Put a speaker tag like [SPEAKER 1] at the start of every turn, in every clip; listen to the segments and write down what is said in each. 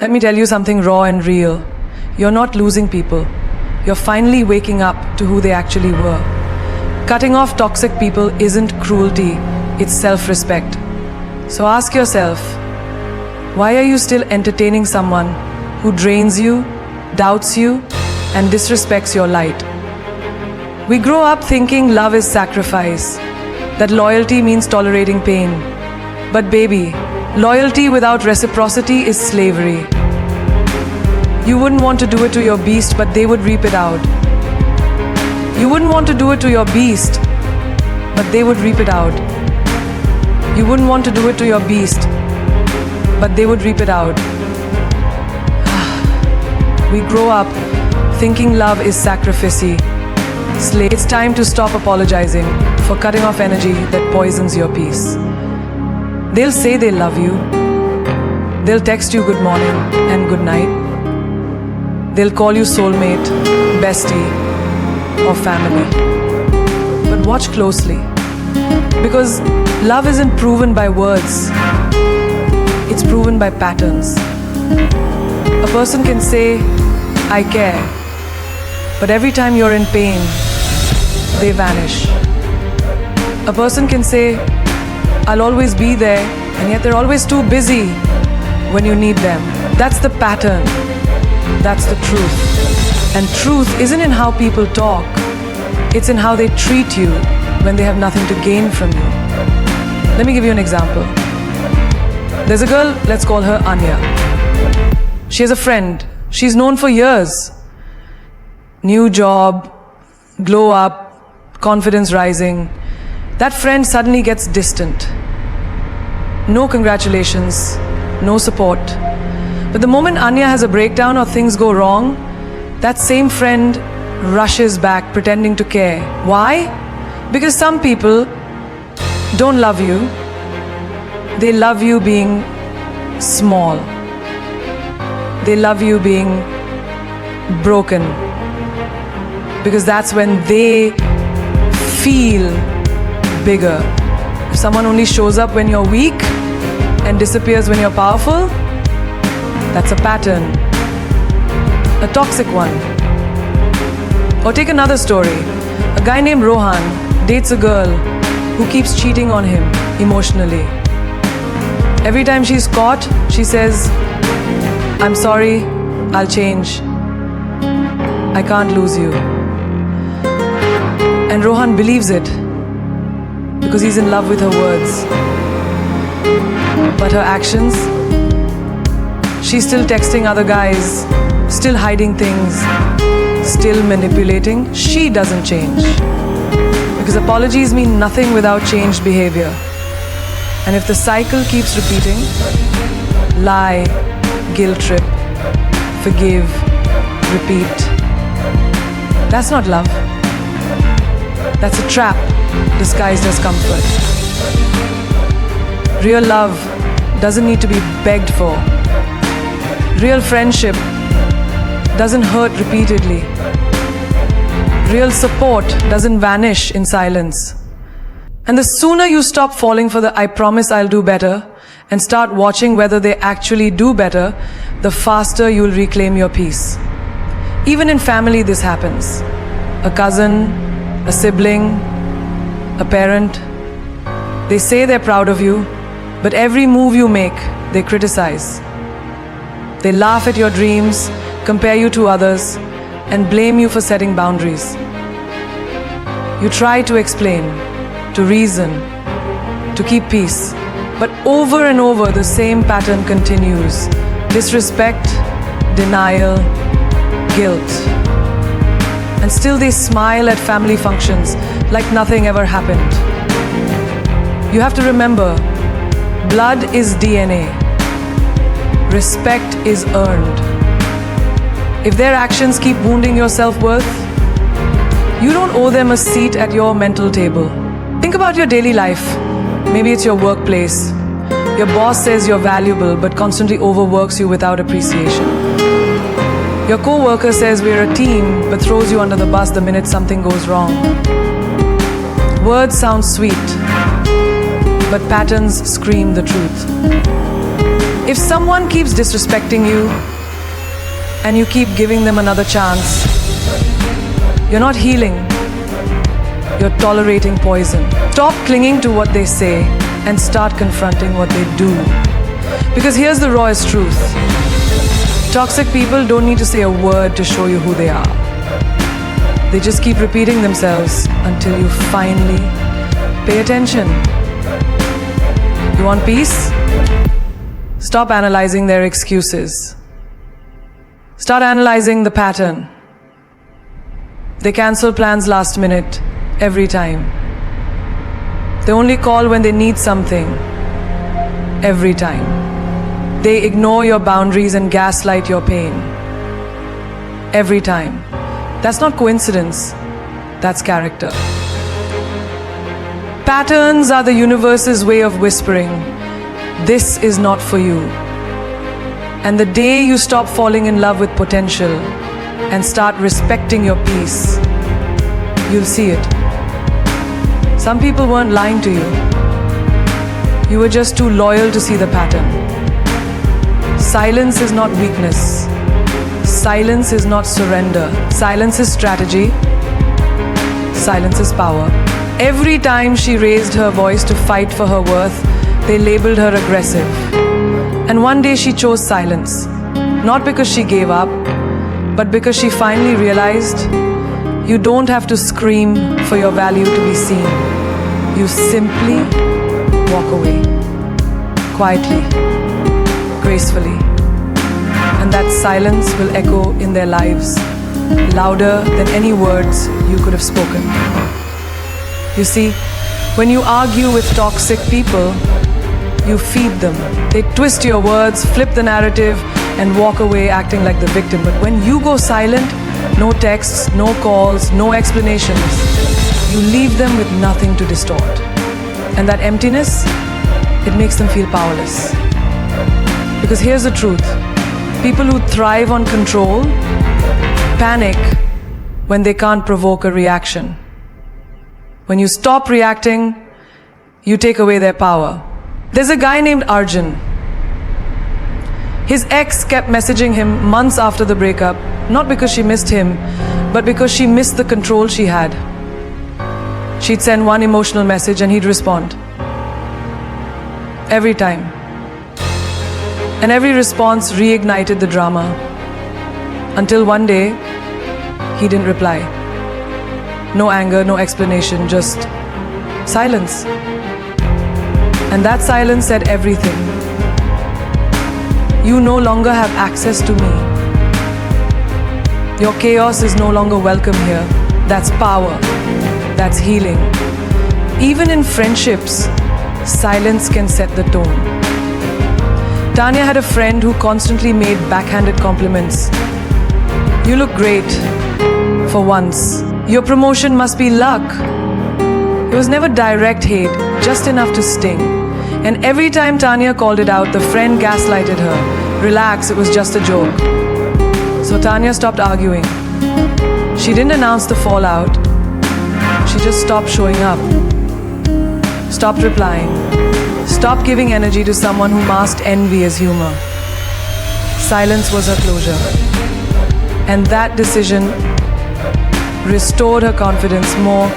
[SPEAKER 1] Let me tell you something raw and real. You're not losing people. You're finally waking up to who they actually were. Cutting off toxic people isn't cruelty, it's self-respect. So ask yourself, why are you still entertaining someone who drains you, doubts you, and disrespects your light? We grow up thinking love is sacrifice, that loyalty means tolerating pain. But baby, loyalty without reciprocity is slavery. You wouldn't want to do it to your beast, but they would reap it out. You wouldn't want to do it to your beast, but they would reap it out. You wouldn't want to do it to your beast, but they would reap it out. We grow up thinking love is sacrifice. It's time to stop apologizing for cutting off energy that poisons your peace. They'll say they love you. They'll text you good morning and good night. They'll call you soulmate, bestie, or family. But watch closely, because love isn't proven by words, it's proven by patterns. A person can say, I care, but every time you're in pain, they vanish. A person can say, I'll always be there, and yet they're always too busy when you need them. That's the pattern. That's the truth. And truth isn't in how people talk, it's in how they treat you when they have nothing to gain from you. Let me give you an example. There's a girl, let's call her Anya. She has a friend. She's known for years. New job, glow up, confidence rising. That friend suddenly gets distant. No congratulations, no support. But the moment Anya has a breakdown or things go wrong, that same friend rushes back pretending to care. Why? Because some people don't love you. They love you being small. They love you being broken. Because that's when they feel bigger. If someone only shows up when you're weak and disappears when you're powerful, that's a pattern. A toxic one. Or take another story. A guy named Rohan dates a girl who keeps cheating on him emotionally. Every time she's caught, she says, I'm sorry, I'll change. I can't lose you. And Rohan believes it because he's in love with her words. But her actions, she's still texting other guys, still hiding things, still manipulating. She doesn't change. Because apologies mean nothing without changed behavior. And if the cycle keeps repeating, lie, guilt trip, forgive, repeat, that's not love. That's a trap disguised as comfort. Real love doesn't need to be begged for. Real friendship doesn't hurt repeatedly. Real support doesn't vanish in silence. And the sooner you stop falling for the I promise I'll do better and start watching whether they actually do better, the faster you'll reclaim your peace. Even in family this happens. A cousin, a sibling, a parent, they say they're proud of you, but every move you make, they criticize. They laugh at your dreams, compare you to others, and blame you for setting boundaries. You try to explain, to reason, to keep peace, but over and over the same pattern continues. Disrespect, denial, guilt. And still they smile at family functions like nothing ever happened. You have to remember, blood is DNA. Respect is earned. If their actions keep wounding your self-worth, you don't owe them a seat at your mental table. Think about your daily life. Maybe it's your workplace. Your boss says you're valuable but constantly overworks you without appreciation. Your co-worker says we're a team but throws you under the bus the minute something goes wrong. Words sound sweet, but patterns scream the truth. If someone keeps disrespecting you and you keep giving them another chance, you're not healing, you're tolerating poison. Stop clinging to what they say and start confronting what they do. Because here's the rawest truth. Toxic people don't need to say a word to show you who they are. They just keep repeating themselves until you finally pay attention. You want peace? Stop analyzing their excuses. Start analyzing the pattern. They cancel plans last minute, every time. They only call when they need something, every time. They ignore your boundaries and gaslight your pain, every time. That's not coincidence, that's character. Patterns are the universe's way of whispering, this is not for you. And the day you stop falling in love with potential and start respecting your peace, you'll see it. Some people weren't lying to you. You were just too loyal to see the pattern. Silence is not weakness. Silence is not surrender. Silence is strategy. Silence is power. Every time she raised her voice to fight for her worth, they labeled her aggressive. And one day she chose silence. Not because she gave up, but because she finally realized you don't have to scream for your value to be seen. You simply walk away. Quietly. Gracefully. And that silence will echo in their lives louder than any words you could have spoken. You see, when you argue with toxic people, you feed them. They twist your words, flip the narrative, and walk away acting like the victim. But when you go silent, no texts, no calls, no explanations, you leave them with nothing to distort. And that emptiness, it makes them feel powerless. Because here's the truth. People who thrive on control panic when they can't provoke a reaction. When you stop reacting, you take away their power. There's a guy named Arjun. His ex kept messaging him months after the breakup, not because she missed him, but because she missed the control she had. She'd send one emotional message and he'd respond. Every time. And every response reignited the drama. Until one day, he didn't reply. No anger, no explanation, just silence. And that silence said everything. You no longer have access to me. Your chaos is no longer welcome here. That's power. That's healing. Even in friendships, silence can set the tone. Tanya had a friend who constantly made backhanded compliments. You look great, for once. Your promotion must be luck. It was never direct hate, just enough to sting. And every time Tanya called it out, the friend gaslighted her. Relax, it was just a joke. So Tanya stopped arguing. She didn't announce the fallout. She just stopped showing up. Stopped replying. Stopped giving energy to someone who masked envy as humor. Silence was her closure. And that decision restored her confidence more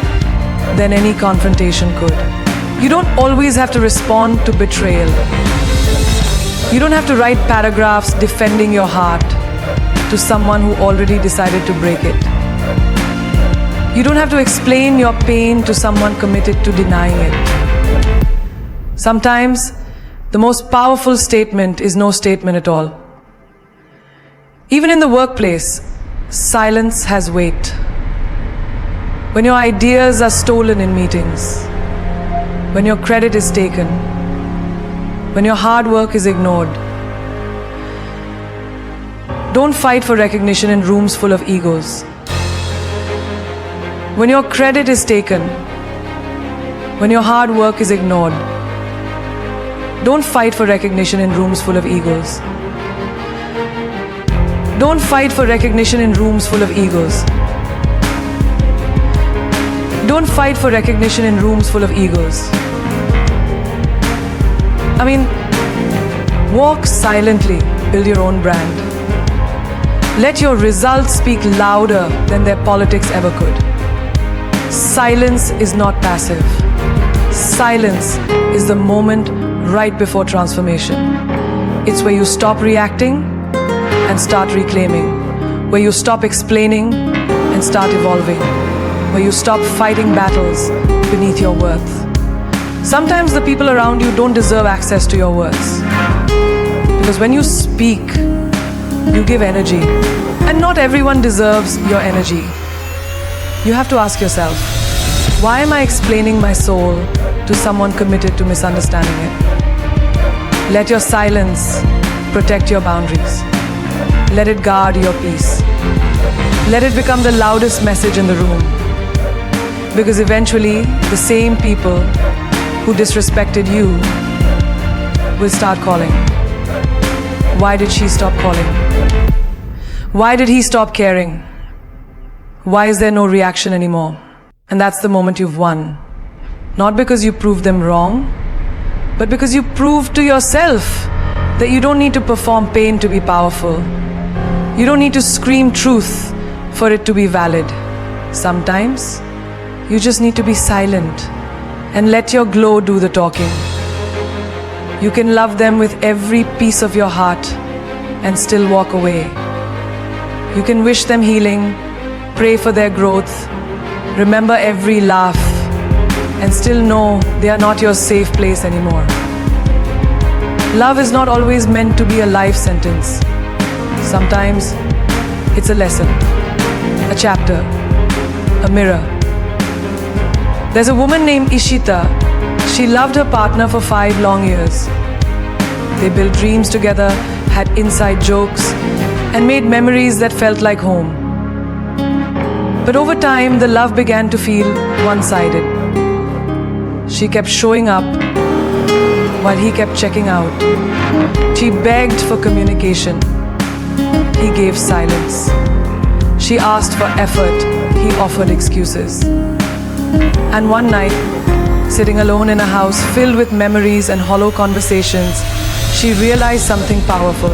[SPEAKER 1] than any confrontation could. You don't always have to respond to betrayal. You don't have to write paragraphs defending your heart to someone who already decided to break it. You don't have to explain your pain to someone committed to denying it. Sometimes, the most powerful statement is no statement at all. Even in the workplace, silence has weight. When your ideas are stolen in meetings, when your credit is taken, when your hard work is ignored, don't fight for recognition in rooms full of egos. When your credit is taken, when your hard work is ignored, don't fight for recognition in rooms full of egos. Don't fight for recognition in rooms full of egos. Don't fight for recognition in rooms full of egos. I mean, Walk silently, build your own brand. Let your results speak louder than their politics ever could. Silence is not passive. Silence is the moment right before transformation. It's where you stop reacting and start reclaiming, where you stop explaining and start evolving, where you stop fighting battles beneath your worth. Sometimes the people around you don't deserve access to your words. Because when you speak, you give energy. And not everyone deserves your energy. You have to ask yourself, why am I explaining my soul to someone committed to misunderstanding it? Let your silence protect your boundaries. Let it guard your peace. Let it become the loudest message in the room. Because eventually, the same people who disrespected you will start calling. Why did she stop calling? Why did he stop caring? Why is there no reaction anymore? And that's the moment you've won. Not because you proved them wrong, but because you proved to yourself that you don't need to perform pain to be powerful. You don't need to scream truth for it to be valid. Sometimes, you just need to be silent and let your glow do the talking. You can love them with every piece of your heart and still walk away. You can wish them healing, pray for their growth, remember every laugh, and still know they are not your safe place anymore. Love is not always meant to be a life sentence. Sometimes it's a lesson, a chapter, a mirror. There's a woman named Ishita. She loved her partner for 5 long years. They built dreams together, had inside jokes, and made memories that felt like home. But over time, the love began to feel one-sided. She kept showing up while he kept checking out. She begged for communication. He gave silence. She asked for effort. He offered excuses. And one night, sitting alone in a house filled with memories and hollow conversations, she realized something powerful.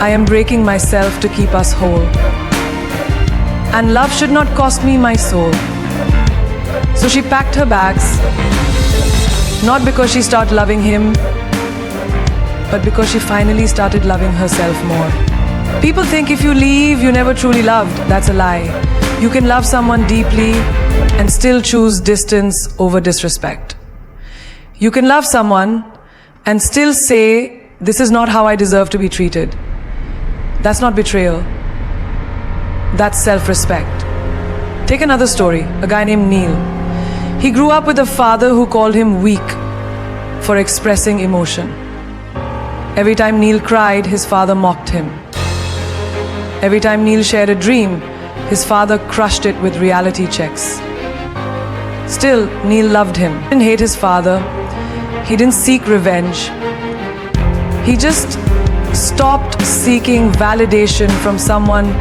[SPEAKER 1] I am breaking myself to keep us whole. And love should not cost me my soul. So she packed her bags, not because she started loving him, but because she finally started loving herself more. People think if you leave, you never truly loved. That's a lie. You can love someone deeply and still choose distance over disrespect. You can love someone and still say, this is not how I deserve to be treated. That's not betrayal. That's self-respect. Take another story, a guy named Neil. He grew up with a father who called him weak for expressing emotion. Every time Neil cried, his father mocked him. Every time Neil shared a dream, his father crushed it with reality checks. Still, Neil loved him. He didn't hate his father. He didn't seek revenge. He just stopped seeking validation from someone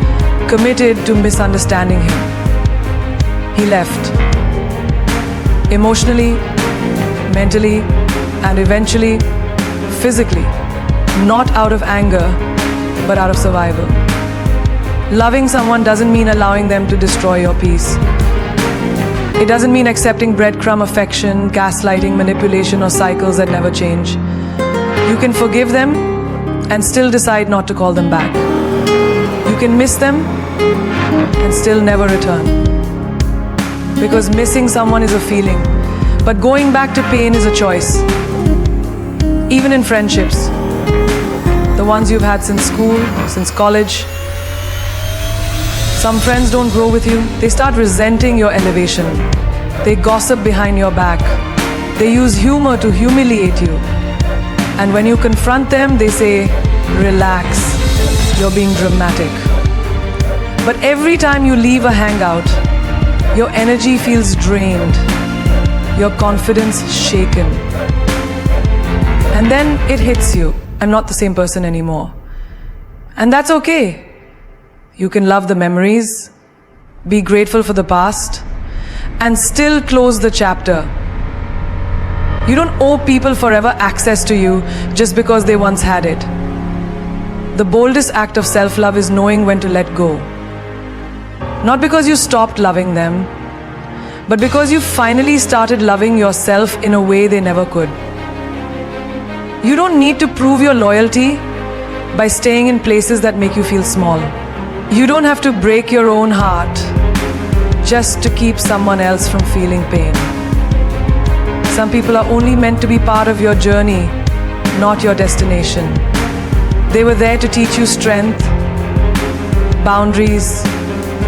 [SPEAKER 1] committed to misunderstanding him. He left. Emotionally, mentally, and eventually, physically. Not out of anger, but out of survival. Loving someone doesn't mean allowing them to destroy your peace. It doesn't mean accepting breadcrumb affection, gaslighting, manipulation, or cycles that never change. You can forgive them and still decide not to call them back. You can miss them and still never return. Because missing someone is a feeling, but going back to pain is a choice. Even in friendships, the ones you've had since school, since college. Some friends don't grow with you. They start resenting your elevation. They gossip behind your back. They use humor to humiliate you. And when you confront them, they say, relax, you're being dramatic. But every time you leave a hangout, your energy feels drained, your confidence shaken. And then it hits you. I'm not the same person anymore. And that's okay. You can love the memories, be grateful for the past, and still close the chapter. You don't owe people forever access to you just because they once had it. The boldest act of self-love is knowing when to let go. Not because you stopped loving them, but because you finally started loving yourself in a way they never could. You don't need to prove your loyalty by staying in places that make you feel small. You don't have to break your own heart just to keep someone else from feeling pain. Some people are only meant to be part of your journey, not your destination. They were there to teach you strength, boundaries,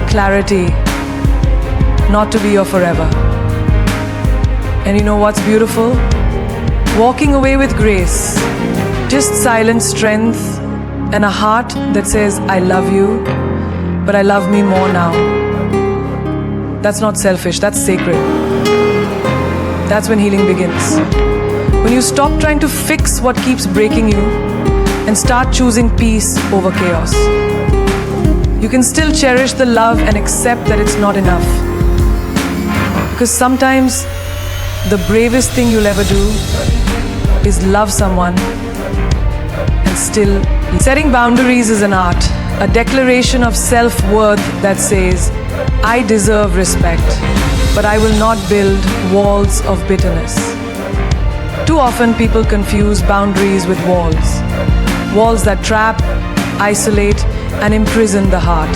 [SPEAKER 1] clarity, not to be your forever. And you know what's beautiful? Walking away with grace, just silent strength and a heart that says, I love you, but I love me more now. That's not selfish, that's sacred. That's when healing begins. When you stop trying to fix what keeps breaking you and start choosing peace over chaos. You can still cherish the love and accept that it's not enough. Because sometimes the bravest thing you'll ever do is love someone and still. Setting boundaries is an art, a declaration of self-worth that says, I deserve respect, but I will not build walls of bitterness. Too often people confuse boundaries with walls. Walls that trap, isolate, and imprison the heart.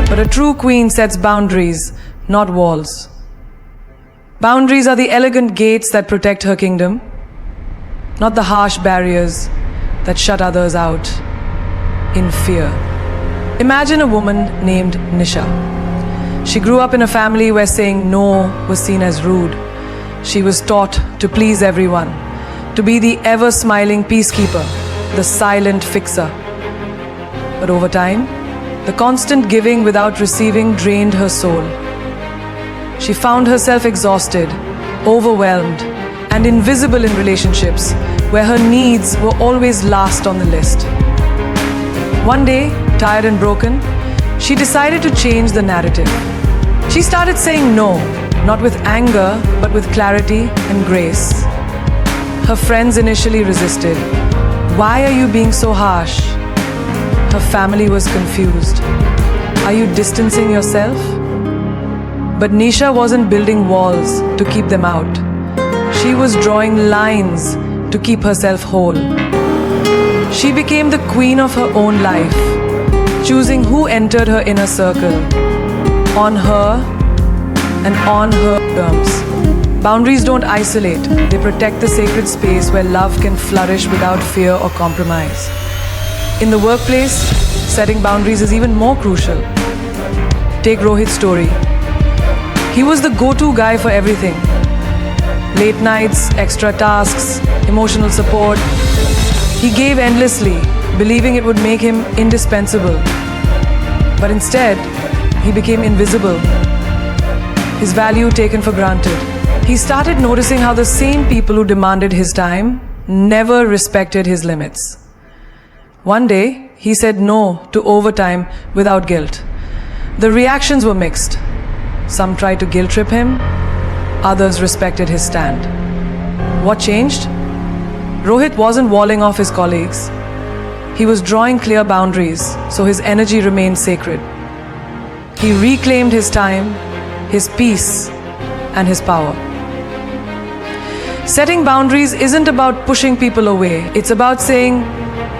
[SPEAKER 1] But a true queen sets boundaries, not walls. Boundaries are the elegant gates that protect her kingdom, not the harsh barriers that shut others out in fear. Imagine a woman named Nisha. She grew up in a family where saying no was seen as rude. She was taught to please everyone, to be the ever-smiling peacekeeper, the silent fixer. But over time, the constant giving without receiving drained her soul. She found herself exhausted, overwhelmed, and invisible in relationships where her needs were always last on the list. One day, tired and broken, she decided to change the narrative. She started saying no, not with anger, but with clarity and grace. Her friends initially resisted. Why are you being so harsh? Her family was confused. Are you distancing yourself? But Nisha wasn't building walls to keep them out. She was drawing lines to keep herself whole. She became the queen of her own life, choosing who entered her inner circle, on her and on her terms. Boundaries don't isolate, they protect the sacred space where love can flourish without fear or compromise. In the workplace, setting boundaries is even more crucial. Take Rohit's story. He was the go-to guy for everything. Late nights, extra tasks, emotional support. He gave endlessly, believing it would make him indispensable. But instead, he became invisible. His value taken for granted. He started noticing how the same people who demanded his time never respected his limits. One day, he said no to overtime without guilt. The reactions were mixed. Some tried to guilt trip him, others respected his stand. What changed? Rohit wasn't walling off his colleagues. He was drawing clear boundaries, so his energy remained sacred. He reclaimed his time, his peace, and his power. Setting boundaries isn't about pushing people away. It's about saying,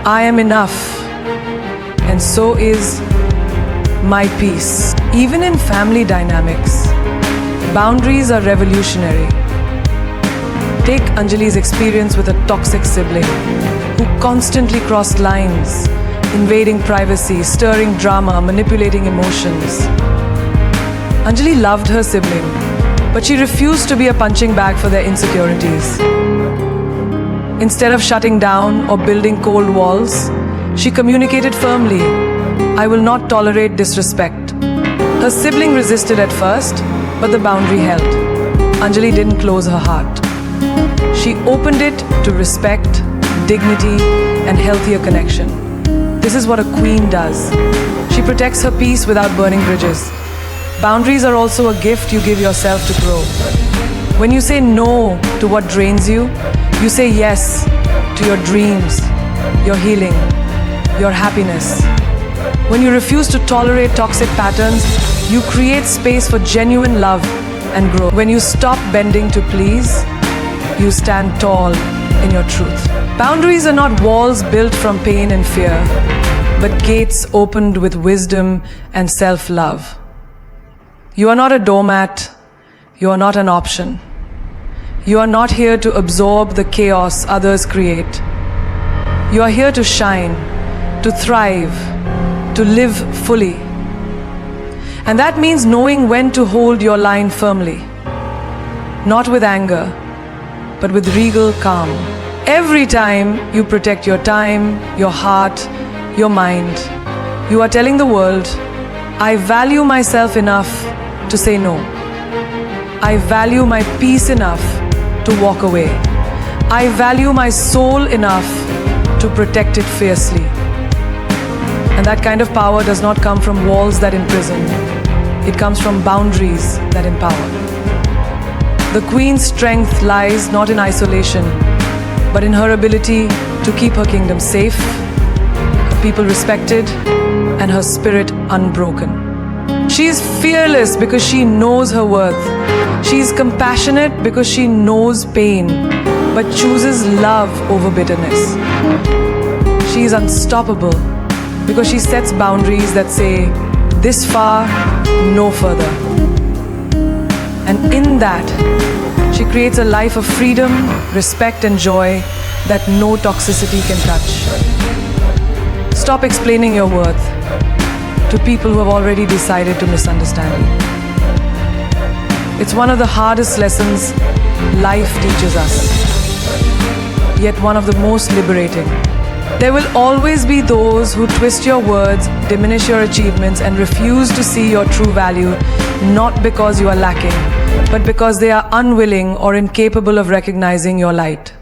[SPEAKER 1] I am enough, and so is my peace. Even in family dynamics, boundaries are revolutionary. Take Anjali's experience with a toxic sibling who constantly crossed lines, invading privacy, stirring drama, manipulating emotions. Anjali loved her sibling, but she refused to be a punching bag for their insecurities. Instead of shutting down or building cold walls, she communicated firmly, I will not tolerate disrespect. Her sibling resisted at first, but the boundary held. Anjali didn't close her heart. She opened it to respect, dignity, and healthier connection. This is what a queen does. She protects her peace without burning bridges. Boundaries are also a gift you give yourself to grow. When you say no to what drains you, you say yes to your dreams, your healing, your happiness. When you refuse to tolerate toxic patterns, you create space for genuine love and growth. When you stop bending to please, you stand tall in your truth. Boundaries are not walls built from pain and fear, but gates opened with wisdom and self-love. You are not a doormat. You are not an option. You are not here to absorb the chaos others create. You are here to shine, to thrive, to live fully. And that means knowing when to hold your line firmly. Not with anger, but with regal calm. Every time you protect your time, your heart, your mind, you are telling the world, I value myself enough to say no. I value my peace enough to walk away. I value my soul enough to protect it fiercely. And that kind of power does not come from walls that imprison. It comes from boundaries that empower. The Queen's strength lies not in isolation, but in her ability to keep her kingdom safe, her people respected, and her spirit unbroken. She is fearless because she knows her worth. She is compassionate because she knows pain, but chooses love over bitterness. She is unstoppable because she sets boundaries that say, this far, no further. And in that, she creates a life of freedom, respect, and joy that no toxicity can touch. Stop explaining your worth to people who have already decided to misunderstand you. It's one of the hardest lessons life teaches us, yet one of the most liberating. There will always be those who twist your words, diminish your achievements, and refuse to see your true value, not because you are lacking, but because they are unwilling or incapable of recognizing your light.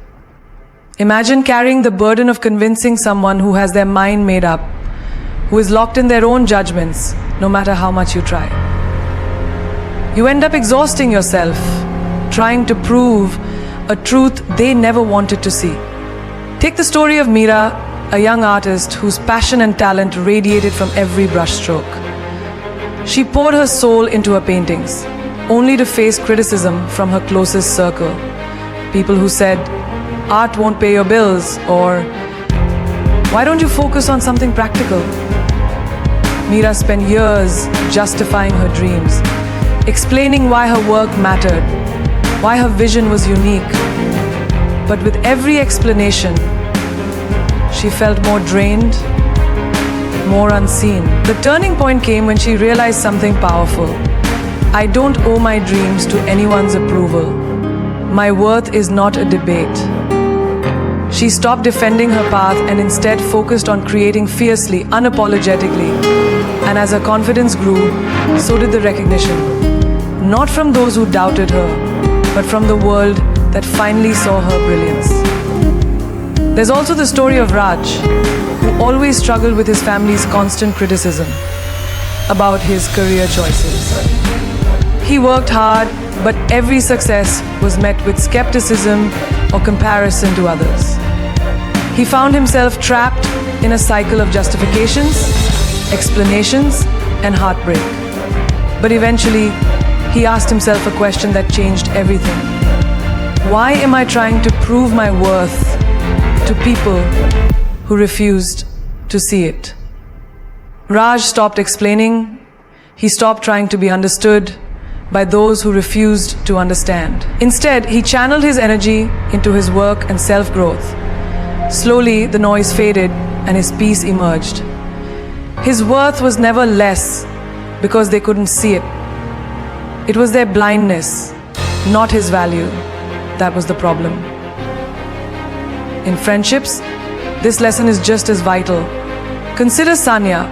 [SPEAKER 1] Imagine carrying the burden of convincing someone who has their mind made up, who is locked in their own judgments, no matter how much you try. You end up exhausting yourself, trying to prove a truth they never wanted to see. Take the story of Meera, a young artist whose passion and talent radiated from every brushstroke. She poured her soul into her paintings, only to face criticism from her closest circle. People who said, art won't pay your bills, or why don't you focus on something practical? Meera spent years justifying her dreams, explaining why her work mattered, why her vision was unique. But with every explanation, she felt more drained, more unseen. The turning point came when she realized something powerful. I don't owe my dreams to anyone's approval. My worth is not a debate. She stopped defending her path and instead focused on creating fiercely, unapologetically. And as her confidence grew, so did the recognition. Not from those who doubted her, but from the world that finally saw her brilliance. There's also the story of Raj, who always struggled with his family's constant criticism about his career choices. He worked hard, but every success was met with skepticism or comparison to others. He found himself trapped in a cycle of justifications, explanations, and heartbreak. But eventually, he asked himself a question that changed everything. Why am I trying to prove my worth to people who refused to see it? Raj stopped explaining. He stopped trying to be understood by those who refused to understand. Instead, he channeled his energy into his work and self-growth. Slowly, the noise faded and his peace emerged. His worth was never less because they couldn't see it. It was their blindness, not his value, that was the problem. In friendships, this lesson is just as vital. Consider Sanya,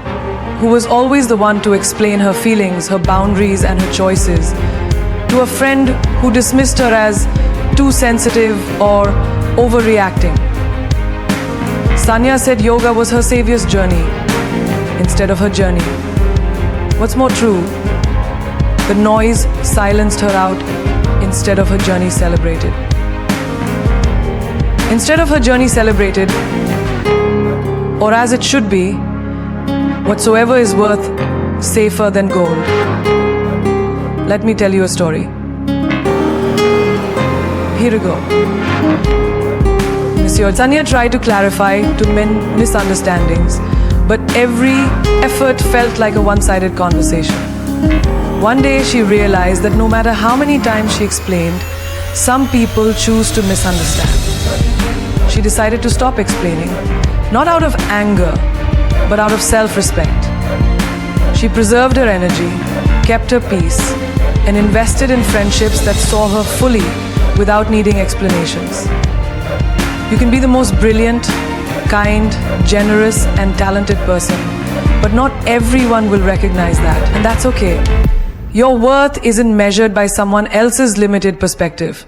[SPEAKER 1] who was always the one to explain her feelings, her boundaries, and her choices, to a friend who dismissed her as too sensitive or overreacting. Sanya said yoga was her savior's journey instead of her journey. What's more true, the noise silenced her out in instead of her journey celebrated. Instead of her journey celebrated, or as it should be, whatsoever is worth safer than gold. Let me tell you a story. Here we go. Monsieur Tanya tried to clarify, to mend misunderstandings, but every effort felt like a one-sided conversation. One day she realized that no matter how many times she explained, some people choose to misunderstand. She decided to stop explaining, not out of anger, but out of self-respect. She preserved her energy, kept her peace, and invested in friendships that saw her fully without needing explanations. You can be the most brilliant, kind, generous, and talented person, but not everyone will recognize that, and that's okay. Your worth isn't measured by someone else's limited perspective.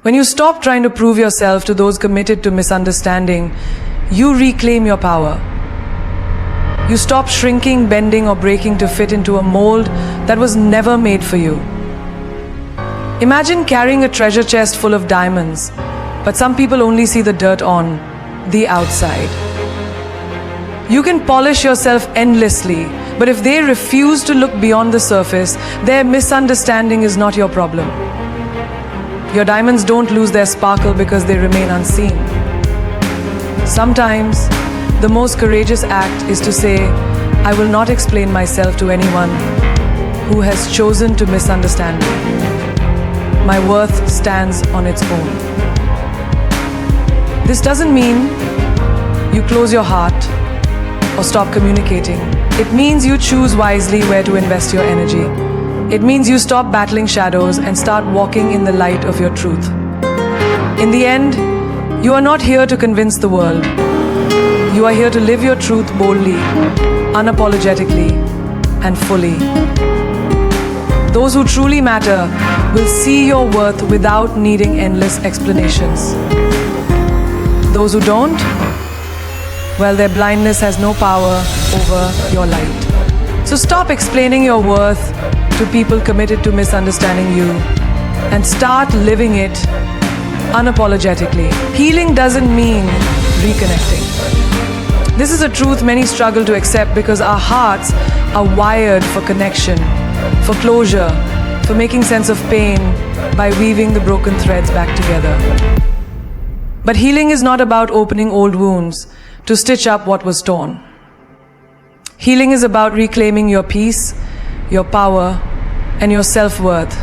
[SPEAKER 1] When you stop trying to prove yourself to those committed to misunderstanding, you reclaim your power. You stop shrinking, bending, or breaking to fit into a mold that was never made for you. Imagine carrying a treasure chest full of diamonds, but some people only see the dirt on the outside. You can polish yourself endlessly, but if they refuse to look beyond the surface, their misunderstanding is not your problem. Your diamonds don't lose their sparkle because they remain unseen. Sometimes, the most courageous act is to say, I will not explain myself to anyone who has chosen to misunderstand me. My worth stands on its own. This doesn't mean you close your heart or stop communicating. It means you choose wisely where to invest your energy. It means you stop battling shadows and start walking in the light of your truth. In the end, you are not here to convince the world. You are here to live your truth boldly, unapologetically, and fully. Those who truly matter will see your worth without needing endless explanations. Those who don't, well, their blindness has no power over your light. So stop explaining your worth to people committed to misunderstanding you and start living it unapologetically. Healing doesn't mean reconnecting. This is a truth many struggle to accept because our hearts are wired for connection, for closure, for making sense of pain by weaving the broken threads back together. But healing is not about opening old wounds to stitch up what was torn. Healing is about reclaiming your peace, your power, and your self-worth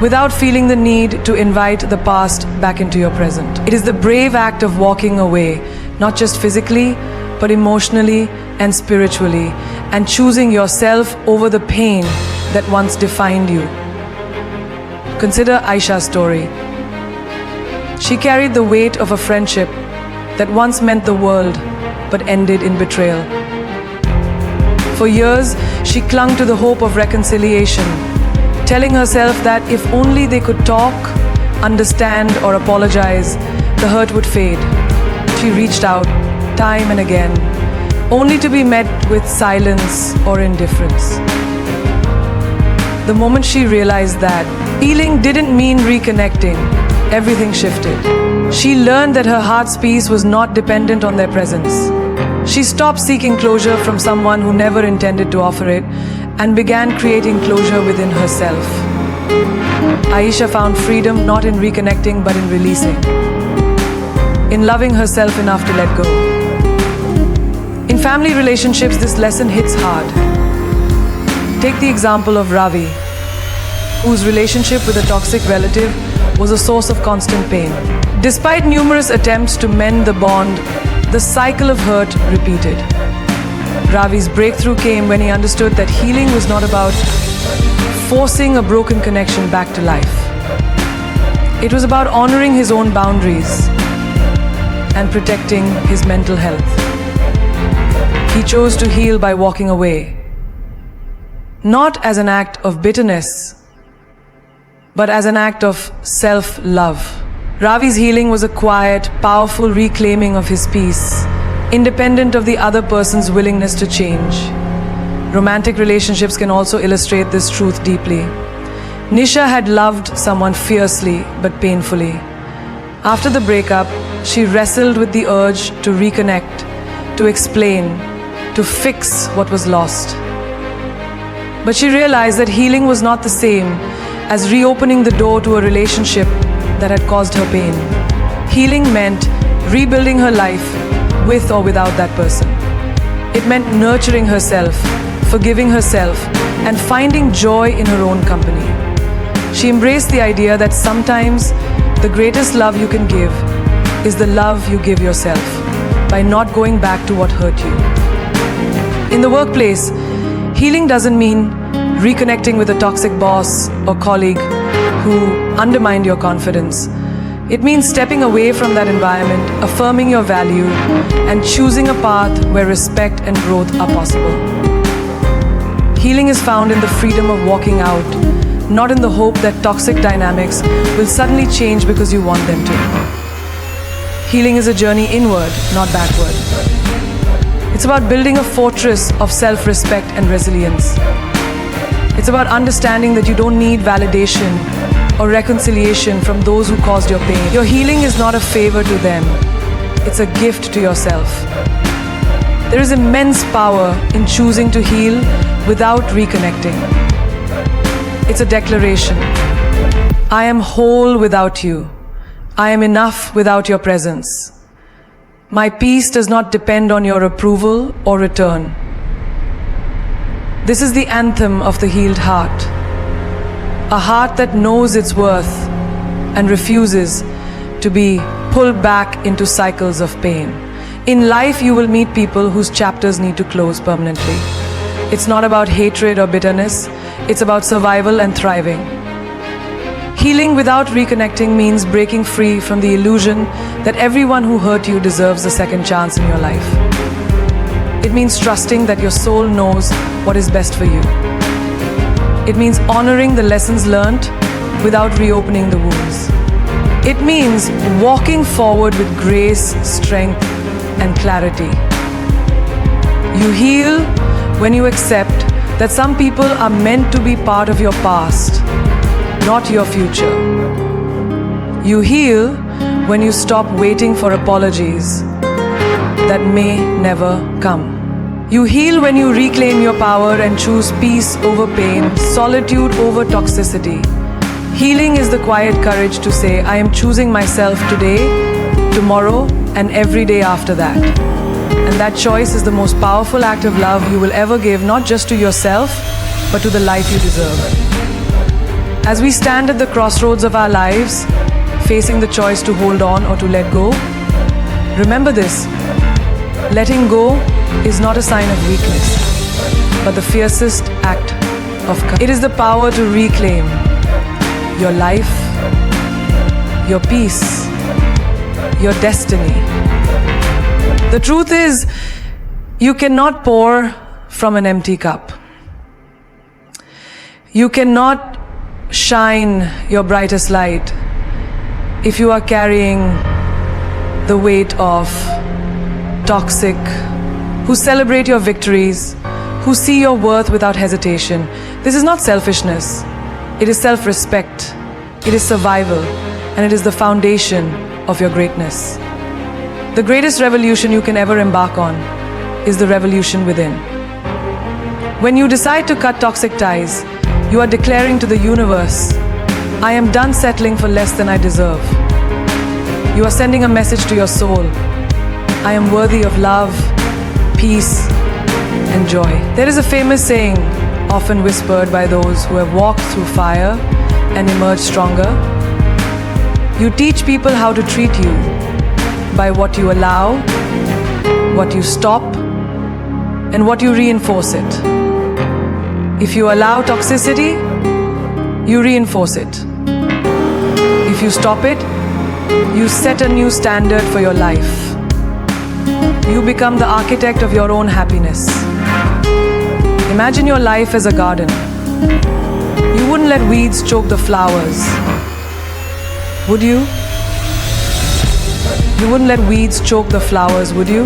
[SPEAKER 1] without feeling the need to invite the past back into your present. It is the brave act of walking away, not just physically, but emotionally and spiritually, and choosing yourself over the pain that once defined you. Consider Aisha's story. She carried the weight of a friendship that once meant the world, but ended in betrayal. For years, she clung to the hope of reconciliation, telling herself that if only they could talk, understand, or apologize, the hurt would fade. She reached out time and again, only to be met with silence or indifference. The moment she realized that healing didn't mean reconnecting, everything shifted. She learned that her heart's peace was not dependent on their presence. She stopped seeking closure from someone who never intended to offer it and began creating closure within herself. Aisha found freedom not in reconnecting but in releasing, in loving herself enough to let go. In family relationships, this lesson hits hard. Take the example of Ravi, whose relationship with a toxic relative was a source of constant pain. Despite numerous attempts to mend the bond, the cycle of hurt repeated. Ravi's breakthrough came when he understood that healing was not about forcing a broken connection back to life. It was about honoring his own boundaries and protecting his mental health. He chose to heal by walking away, not as an act of bitterness, but as an act of self-love. Ravi's healing was a quiet, powerful reclaiming of his peace, independent of the other person's willingness to change. Romantic relationships can also illustrate this truth deeply. Nisha had loved someone fiercely but painfully. After the breakup, she wrestled with the urge to reconnect, to explain, to fix what was lost. But she realized that healing was not the same as reopening the door to a relationship that had caused her pain. Healing meant rebuilding her life with or without that person. It meant nurturing herself, forgiving herself, and finding joy in her own company. She embraced the idea that sometimes the greatest love you can give is the love you give yourself by not going back to what hurt you. In the workplace, healing doesn't mean reconnecting with a toxic boss or colleague who undermined your confidence. It means stepping away from that environment, affirming your value, and choosing a path where respect and growth are possible. Healing is found in the freedom of walking out, not in the hope that toxic dynamics will suddenly change because you want them to. Healing is a journey inward, not backward. It's about building a fortress of self-respect and resilience. It's about understanding that you don't need validation or reconciliation from those who caused your pain. Your healing is not a favor to them. It's a gift to yourself. There is immense power in choosing to heal without reconnecting. It's a declaration. I am whole without you. I am enough without your presence. My peace does not depend on your approval or return. This is the anthem of the healed heart. A heart that knows its worth and refuses to be pulled back into cycles of pain. In life, you will meet people whose chapters need to close permanently. It's not about hatred or bitterness. It's about survival and thriving. Healing without reconnecting means breaking free from the illusion that everyone who hurt you deserves a second chance in your life. It means trusting that your soul knows what is best for you. It means honoring the lessons learned without reopening the wounds. It means walking forward with grace, strength, and clarity. You heal when you accept that some people are meant to be part of your past, not your future. You heal when you stop waiting for apologies that may never come. You heal when you reclaim your power and choose peace over pain, solitude over toxicity. Healing is the quiet courage to say, I am choosing myself today, tomorrow, and every day after that. And that choice is the most powerful act of love you will ever give, not just to yourself, but to the life you deserve. As we stand at the crossroads of our lives, facing the choice to hold on or to let go, remember this: letting go is not a sign of weakness, but the fiercest act of courage. It is the power to reclaim your life, your peace, your destiny. The truth is, you cannot pour from an empty cup. You cannot shine your brightest light if you are carrying the weight of toxic, who celebrate your victories, who see your worth without hesitation. This is not selfishness. It is self-respect. It is survival. And it is the foundation of your greatness. The greatest revolution you can ever embark on is the revolution within. When you decide to cut toxic ties, you are declaring to the universe, I am done settling for less than I deserve. You are sending a message to your soul. I am worthy of love, peace, and joy. There is a famous saying, often whispered by those who have walked through fire and emerged stronger. You teach people how to treat you by what you allow, what you stop, and what you reinforce it. If you allow toxicity, you reinforce it. If you stop it, you set a new standard for your life. You become the architect of your own happiness. Imagine your life as a garden. You wouldn't let weeds choke the flowers, would you? You wouldn't let weeds choke the flowers, would you?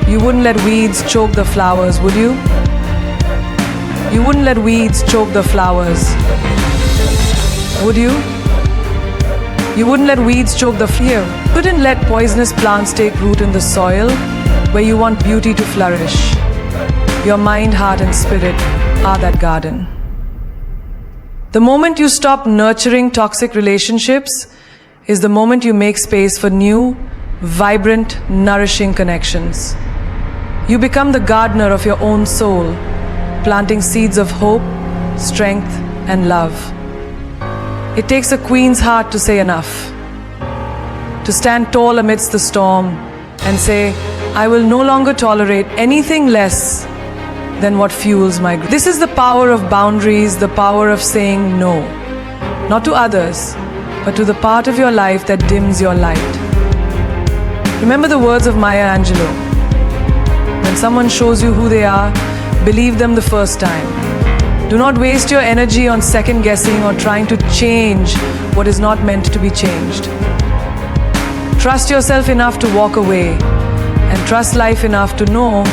[SPEAKER 1] You wouldn't let weeds choke the flowers, would you? You wouldn't let weeds choke the flowers, would you? You wouldn't let weeds choke the fear. You wouldn't let poisonous plants take root in the soil where you want beauty to flourish. Your mind, heart, and spirit are that garden. The moment you stop nurturing toxic relationships is the moment you make space for new, vibrant, nourishing connections. You become the gardener of your own soul, planting seeds of hope, strength, and love. It takes a queen's heart to say enough, to stand tall amidst the storm and say, I will no longer tolerate anything less than what fuels my growth. This is the power of boundaries, the power of saying no, not to others, but to the part of your life that dims your light. Remember the words of Maya Angelou. When someone shows you who they are, believe them the first time. Do not waste your energy on second guessing or trying to change what is not meant to be changed. Trust yourself enough to walk away and trust life enough to know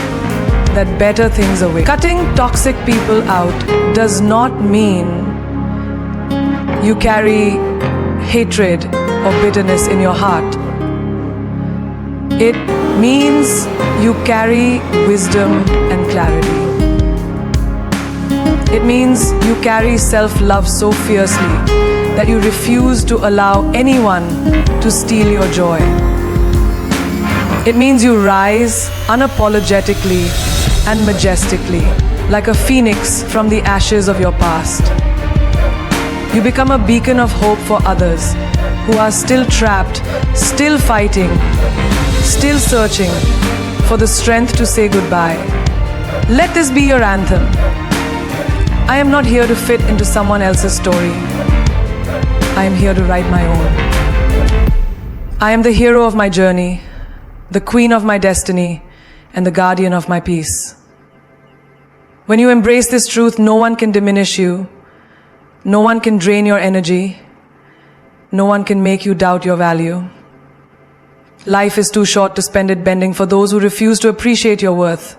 [SPEAKER 1] that better things await. Cutting toxic people out does not mean you carry hatred or bitterness in your heart. It means you carry wisdom and clarity. It means you carry self-love so fiercely that you refuse to allow anyone to steal your joy. It means you rise unapologetically and majestically, like a phoenix from the ashes of your past. You become a beacon of hope for others who are still trapped, still fighting, still searching for the strength to say goodbye. Let this be your anthem. I am not here to fit into someone else's story. I am here to write my own. I am the hero of my journey, the queen of my destiny, and the guardian of my peace. When you embrace this truth, no one can diminish you, no one can drain your energy, no one can make you doubt your value. Life is too short to spend it bending for those who refuse to appreciate your worth.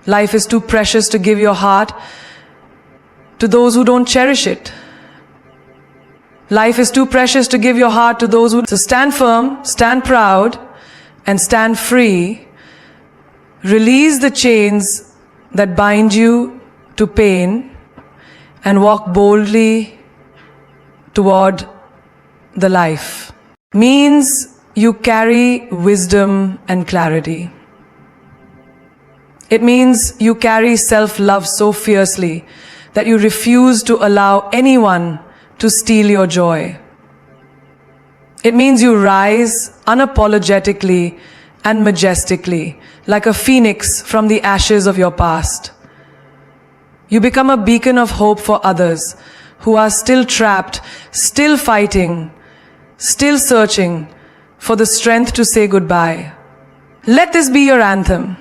[SPEAKER 1] Life is too precious to give your heart to those who don't cherish it. Life is too precious to give your heart to those who... So stand firm, stand proud, and stand free. Release the chains that bind you to pain and walk boldly toward the life. Means you carry wisdom and clarity. It means you carry self-love so fiercely that you refuse to allow anyone to steal your joy. It means you rise unapologetically and majestically, like a phoenix from the ashes of your past. You become a beacon of hope for others who are still trapped, still fighting, still searching for the strength to say goodbye. Let this be your anthem.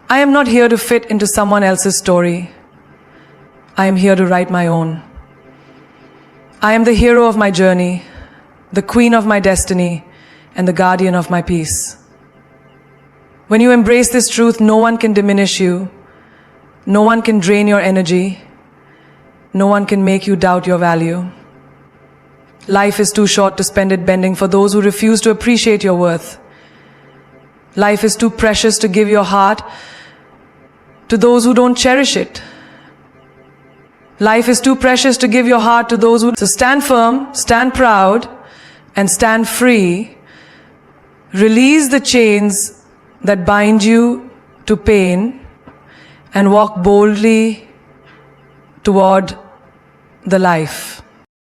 [SPEAKER 1] I am not here to fit into someone else's story. I am here to write my own. I am the hero of my journey, the queen of my destiny, and the guardian of my peace. When you embrace this truth, no one can diminish you, no one can drain your energy, no one can make you doubt your value. Life is too short to spend it bending for those who refuse to appreciate your worth. Life is too precious to give your heart to those who don't cherish it. Life is too precious to give your heart to those who... So stand firm, stand proud, and stand free. Release the chains that bind you to pain and walk boldly toward the life.